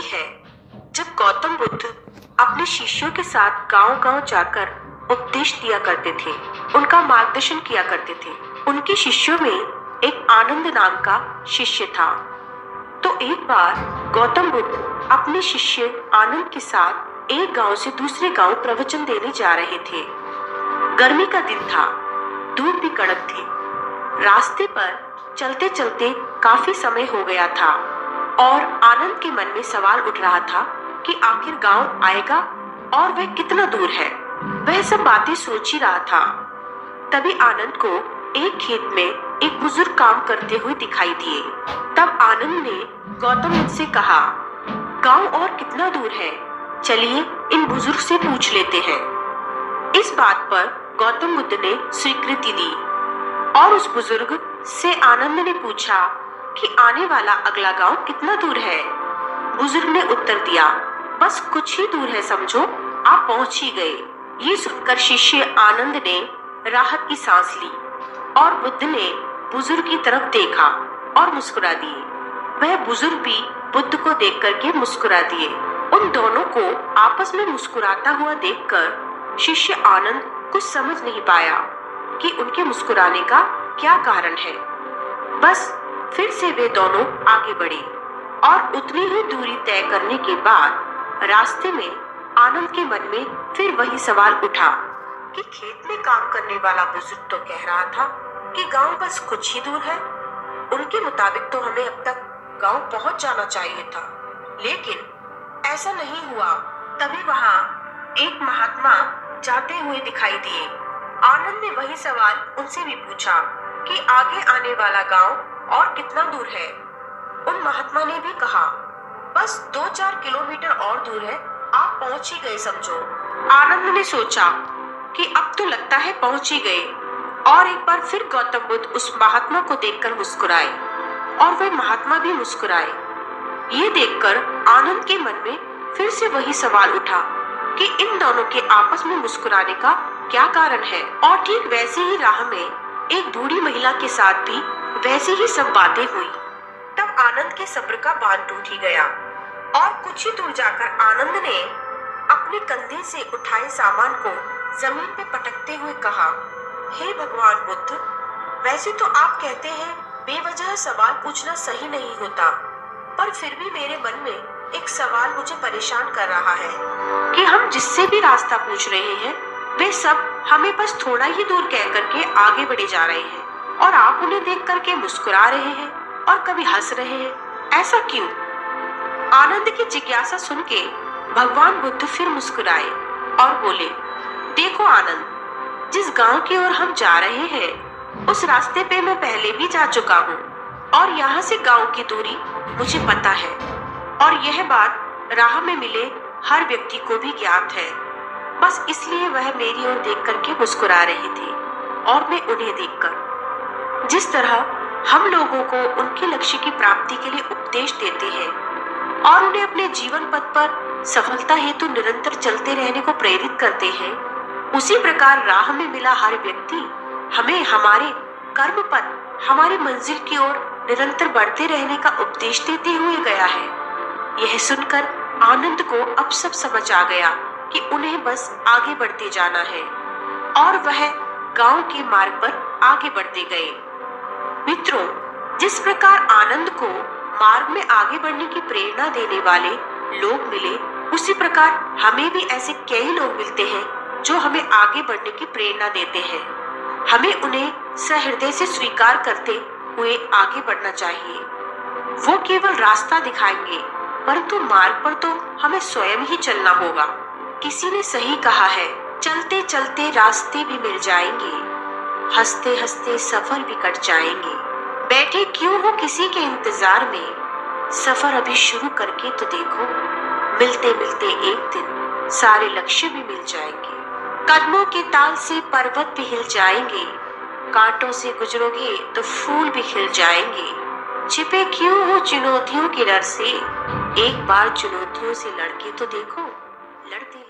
है जब गौतम बुद्ध अपने शिष्यों के साथ गांव-गांव जाकर उपदेश दिया करते थे, उनका मार्गदर्शन किया करते थे। उनके शिष्यों में एक आनंद नाम का शिष्य था। तो एक बार गौतम बुद्ध अपने शिष्य आनंद के साथ एक गांव से दूसरे गांव प्रवचन देने जा रहे थे। गर्मी का दिन था, धूप भी कड़क थी। रास्ते पर चलते चलते काफी समय हो गया था और आनंद के मन में सवाल उठ रहा था कि आखिर गांव आएगा और वह कितना दूर है। वह सब बातें सोच ही रहा था। तभी आनंद को एक खेत में एक बुजुर्ग काम करते हुए दिखाई दिए। तब आनंद ने गौतम बुद्ध से कहा, गांव और कितना दूर है? चलिए इन बुजुर्ग से पूछ लेते हैं। इस बात पर गौतम बुद्ध ने स्वीकृति दी और उस बुजुर्ग से आनंद ने पूछा कि आने वाला अगला गांव कितना दूर है। बुजुर्ग ने उत्तर दिया, बस कुछ ही दूर है, समझो आप पहुंच ही गए। ये सुनकर शिष्य आनंद ने राहत की सांस ली और बुद्ध ने बुजुर्ग की तरफ देखा और मुस्कुरा दिए। वह बुजुर्ग भी बुद्ध को देख करके मुस्कुरा दिए। उन दोनों को आपस में मुस्कुराता हुआ देखकर शिष्य आनंद कुछ समझ नहीं पाया कि उनके मुस्कुराने का क्या कारण है। बस फिर से वे दोनों आगे बढ़े और उतनी ही दूरी तय करने के बाद रास्ते में आनंद के मन में फिर वही सवाल उठा कि खेत में काम करने वाला बुजुर्ग तो कह रहा था कि गांव बस कुछ ही दूर है। उनके मुताबिक तो हमें अब तक गांव पहुंच जाना चाहिए था, लेकिन ऐसा नहीं हुआ। तभी वहां एक महात्मा जाते हुए दिखाई दिए। आनंद ने वही सवाल उनसे भी पूछा कि आगे आने वाला गांव और कितना दूर है। उन महात्मा ने भी कहा, बस 2-4 किलोमीटर और दूर है, आप पहुंच ही गए समझो। आनंद ने सोचा कि अब तो लगता है पहुंच ही गए और एक बार फिर गौतम बुद्ध उस महात्मा को देखकर मुस्कुराए और वह महात्मा भी मुस्कुराए। ये देखकर आनंद के मन में फिर से वही सवाल उठा कि इन दोनों के आपस में मुस्कुराने का क्या कारण है। और ठीक वैसे ही राह में एक बूढ़ी महिला के साथ भी वैसे ही सब बातें हुई। तब आनंद के सब्र का बांध टूट ही गया और कुछ ही दूर जाकर आनंद ने अपने कंधे से उठाए सामान को जमीन पे पटकते हुए कहा, हे भगवान बुद्ध, वैसे तो आप कहते हैं बेवजह सवाल पूछना सही नहीं होता, पर फिर भी मेरे मन में एक सवाल मुझे परेशान कर रहा है कि हम जिससे भी रास्ता पूछ रहे हैं वे सब हमें बस थोड़ा ही दूर कह करके आगे बढ़े जा रहे हैं और आप उन्हें देख करके मुस्कुरा रहे हैं और कभी हंस रहे हैं, ऐसा क्यों? आनंद की जिज्ञासा सुन के भगवान बुद्ध फिर मुस्कुराए और बोले, देखो आनंद, जिस गांव की ओर हम जा रहे हैं उस रास्ते पे मैं पहले भी जा चुका हूँ और यहाँ से गांव की दूरी मुझे पता है और यह बात राह में मिले हर व्यक्ति को भी ज्ञात है। बस इसलिए वह मेरी ओर देख करके मुस्कुरा रहे थे और मैं उन्हें देखकर। जिस तरह हम लोगों को उनके लक्ष्य की प्राप्ति के लिए उपदेश देते हैं और उन्हें अपने जीवन पथ पर सफलता हेतु निरंतर चलते रहने को प्रेरित करते हैं, उसी प्रकार राह में मिला हर व्यक्ति हमें हमारे कर्म पथ, हमारी मंजिल की ओर निरंतर बढ़ते रहने का उपदेश देते हुए गया है। यह सुनकर आनंद को अब सब समझ आ गया कि उन्हें बस आगे बढ़ते जाना है और वह गांव के मार्ग पर आगे बढ़ते गए। मित्रों, जिस प्रकार आनंद को मार्ग में आगे बढ़ने की प्रेरणा देने वाले लोग मिले, उसी प्रकार हमें भी ऐसे कई लोग मिलते हैं जो हमें आगे बढ़ने की प्रेरणा देते हैं। हमें उन्हें सहृदय से स्वीकार करते हुए आगे बढ़ना चाहिए। वो केवल रास्ता दिखाएंगे, परंतु मार्ग पर तो हमें स्वयं ही चलना होगा। किसी ने सही कहा है, चलते चलते रास्ते भी मिल जाएंगे, हंसते हंसते सफर भी कट जाएंगे। बैठे क्यों हो किसी के इंतजार में, सफर अभी शुरू करके तो देखो, मिलते मिलते एक दिन सारे लक्ष्य भी मिल जाएंगे। कदमों के ताल से पर्वत भी हिल जाएंगे, कांटों से गुजरोगे तो फूल भी खिल जाएंगे। छिपे क्यों हो चुनौतियों के डर से, एक बार चुनौतियों से लड़के तो देखो, लड़ते